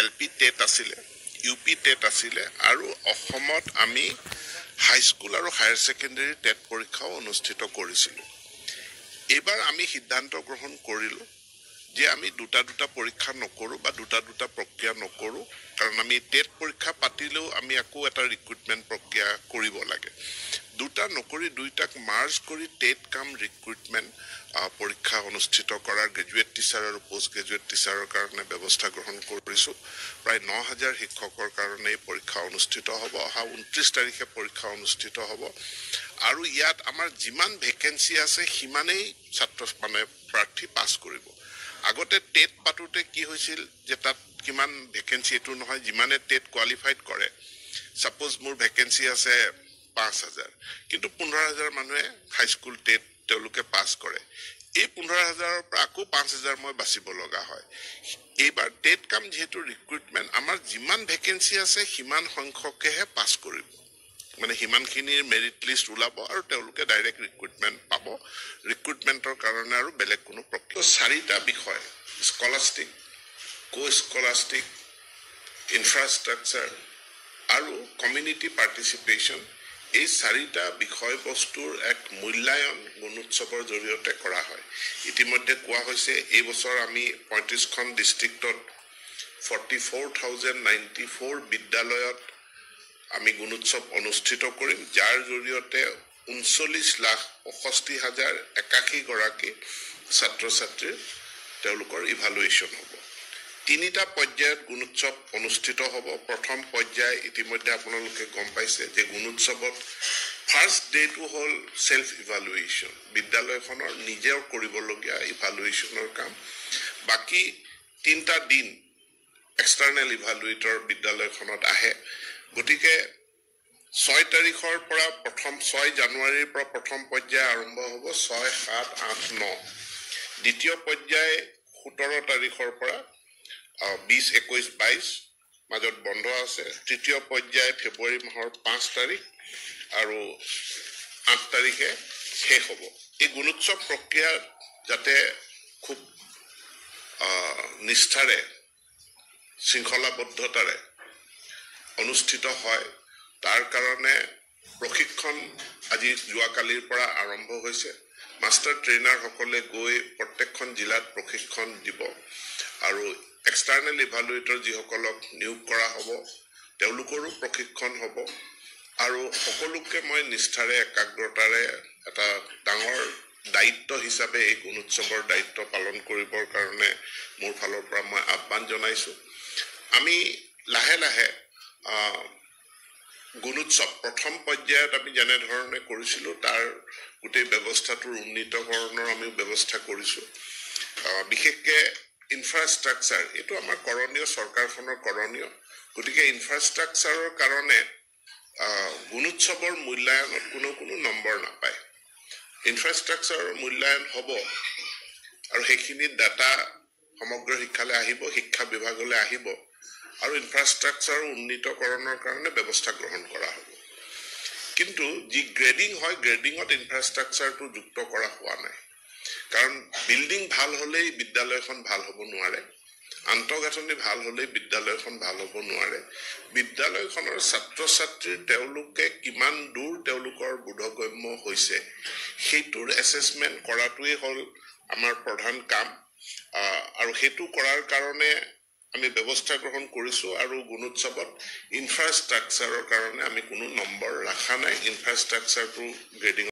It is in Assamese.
LP টেট আছিলে, UP টেট আছিলে, আৰু অসমত আমি হাইস্কুল আৰু হায়াৰ ছেকেণ্ডাৰী টেট পৰীক্ষাও অনুষ্ঠিত কৰিছিলোঁ। এইবাৰ আমি সিদ্ধান্ত গ্ৰহণ কৰিলোঁ যে আমি দুটা পৰীক্ষা নকৰোঁ বা দুটা প্ৰক্ৰিয়া নকৰোঁ, কাৰণ আমি টেট পৰীক্ষা পাতিলেও আমি আকৌ এটা ৰিক্ৰুটমেণ্ট প্ৰক্ৰিয়া কৰিব লাগে। দুটা নকৰি দুইটাক মাৰ্জ কৰি টেট কাম ৰিক্ৰুটমেণ্ট পৰীক্ষা অনুষ্ঠিত কৰাৰ গ্ৰেজুৱেট টিচাৰ আৰু পোষ্ট গ্ৰেজুৱেট টিচাৰৰ কাৰণে ব্যৱস্থা গ্ৰহণ কৰিছোঁ। প্ৰায় 9,000 শিক্ষকৰ কাৰণে এই পৰীক্ষা অনুষ্ঠিত হ'ব। অহা 29 তাৰিখে পৰীক্ষা অনুষ্ঠিত হ'ব, আৰু ইয়াত আমাৰ যিমান ভেকেঞ্চি আছে সিমানেই প্ৰাৰ্থী পাছ কৰিব। আগতে টেট পাতোতে কি হৈছিল যে তাত কিমান ভেকেঞ্চি এইটো নহয়, যিমানে টেট কোৱালিফাইড কৰে, ছাপ'জ মোৰ ভেকেঞ্চি আছে 5,000, কিন্তু 15,000 মানুহে হাইস্কুল টেট তেওঁলোকে পাছ কৰে। এই 15,000ৰ পৰা আকৌ 5,000 মই বাচিব লগা হয়। এইবাৰ টেট কাম যিহেতু ৰিক্ৰুটমেণ্ট, আমাৰ যিমান ভেকেঞ্চি আছে সিমান সংখ্যকেহে পাছ কৰিব, মানে সিমানখিনিৰ মেৰিট লিষ্ট ওলাব আৰু তেওঁলোকে ডাইৰেক্ট ৰিক্ৰুটমেণ্ট পাব। ৰিক্ৰুটমেণ্টৰ কাৰণে আৰু বেলেগ কোনো প্ৰক্ৰিয়া 4টা বিষয়, স্কলাষ্টিক, কো-স্কলাষ্টিক, ইনফ্ৰাষ্ট্ৰাকচাৰ আৰু কমিউনিটি পাৰ্টিচিপেশ্যন, এই 4টা বিষয়বস্তুৰ এক মূল্যায়ন গুণোৎসৱৰ জৰিয়তে কৰা হয়। ইতিমধ্যে কোৱা হৈছে এই বছৰ আমি 35খন ডিষ্ট্ৰিক্টত 44,094 বিদ্যালয়ত আমি গুণোৎসৱ অনুষ্ঠিত কৰিম, যাৰ জৰিয়তে 39,65,081 গৰাকী ছাত্ৰ ছাত্ৰীৰ তেওঁলোকৰ ইভালুৱেশ্যন হ'ব। 3টা পৰ্যায়ত গুণোৎসৱ অনুষ্ঠিত হ'ব। প্ৰথম পৰ্যায় ইতিমধ্যে আপোনালোকে গম পাইছে যে গুণোৎসৱত ফাৰ্ষ্ট ডেটো হ'ল সেল্ফ ইভালুৱেশ্যন, বিদ্যালয়খনৰ নিজৰ কৰিবলগীয়া ইভালুৱেশ্যনৰ কাম। বাকী 3টা দিন এক্সটাৰ্নেল ইভালুৱেটৰ বিদ্যালয়খনত আহে। গতিকে 6 তাৰিখৰ পৰা 6 জানুৱাৰীৰ পৰা প্ৰথম পৰ্যায় আৰম্ভ হ'ব, 6, 7, 8, 9। দ্বিতীয় পৰ্যায় 17 তাৰিখৰ পৰা 20, 21, 22 মাজত বন্ধ আছে। তৃতীয় পৰ্যায় ফেব্ৰুৱাৰী মাহৰ 5 তাৰিখ আৰু 8 তাৰিখে শেষ হ'ব। এই গুণোৎসৱ প্ৰক্ৰিয়া যাতে খুব নিষ্ঠাৰে শৃংখলাবদ্ধতাৰে অনুষ্ঠিত হয়, তাৰ কাৰণে প্ৰশিক্ষণ আজি যোৱাকালিৰ পৰা আৰম্ভ হৈছে। মাষ্টাৰ ট্ৰেইনাৰসকলে গৈ প্ৰত্যেকখন জিলাত প্ৰশিক্ষণ দিব, আৰু এক্সটাৰ্নেল ইভালুৱেটৰ যিসকলক নিয়োগ কৰা হ'ব তেওঁলোকৰো প্ৰশিক্ষণ হ'ব। আৰু সকলোকে মই নিষ্ঠাৰে একাগ্ৰতাৰে এটা ডাঙৰ দায়িত্ব হিচাপে এই গুণোৎসৱৰ দায়িত্ব পালন কৰিবৰ কাৰণে মোৰ ফালৰ পৰা মই আহ্বান জনাইছোঁ। আমি লাহে লাহে গুণোৎসৱ প্ৰথম পৰ্যায়ত আমি যেনেধৰণে কৰিছিলোঁ তাৰ গোটেই ব্যৱস্থাটোৰ উন্নীতকৰণৰ আমি ব্যৱস্থা কৰিছোঁ। বিশেষকৈ ইনফ্ৰাষ্ট্ৰাকচাৰ, এইটো আমাৰ কৰণীয়, চৰকাৰখনৰ কৰণীয়। গতিকে ইনফ্ৰাষ্ট্ৰাকচাৰৰ কাৰণে গুণোৎসৱৰ মূল্যায়নত কোনো নম্বৰ নাপায়। ইনফ্ৰাষ্ট্ৰাকচাৰৰ মূল্যায়ন হ'ব, আৰু সেইখিনি ডাটা সমগ্ৰ শিক্ষালৈ আহিব, শিক্ষা বিভাগলৈ আহিব, আৰু ইনফ্ৰাষ্ট্ৰাকচাৰ উন্নীতকৰণৰ কাৰণে ব্যৱস্থা গ্ৰহণ কৰা হ'ব। কিন্তু যি গ্ৰেডিং হয়, গ্ৰেডিঙত ইনফ্ৰাষ্ট্ৰাকচাৰটো যুক্ত কৰা হোৱা নাই, কাৰণ বিল্ডিং ভাল হ'লেই বিদ্যালয়খন ভাল হ'ব নোৱাৰে, আন্তঃগাঁথনি ভাল হ'লেই বিদ্যালয়খন ভাল হ'ব নোৱাৰে। বিদ্যালয়খনৰ ছাত্ৰ ছাত্ৰীৰ তেওঁলোকে কিমান দূৰ তেওঁলোকৰ বোধগম্য হৈছে সেইটোৰ এছেছমেণ্ট কৰাটোৱেই হ'ল আমাৰ প্ৰধান কাম, আৰু সেইটো কৰাৰ কাৰণে আমি ব্যৱস্থা গ্ৰহণ কৰিছোঁ। আৰু গুণোৎসৱত ইনফ্ৰাষ্ট্ৰাকচাৰৰ কাৰণে আমি কোনো নম্বৰ ৰখা নাই। ইনফ্ৰাষ্ট্ৰাকচাৰটো গ্ৰেডিং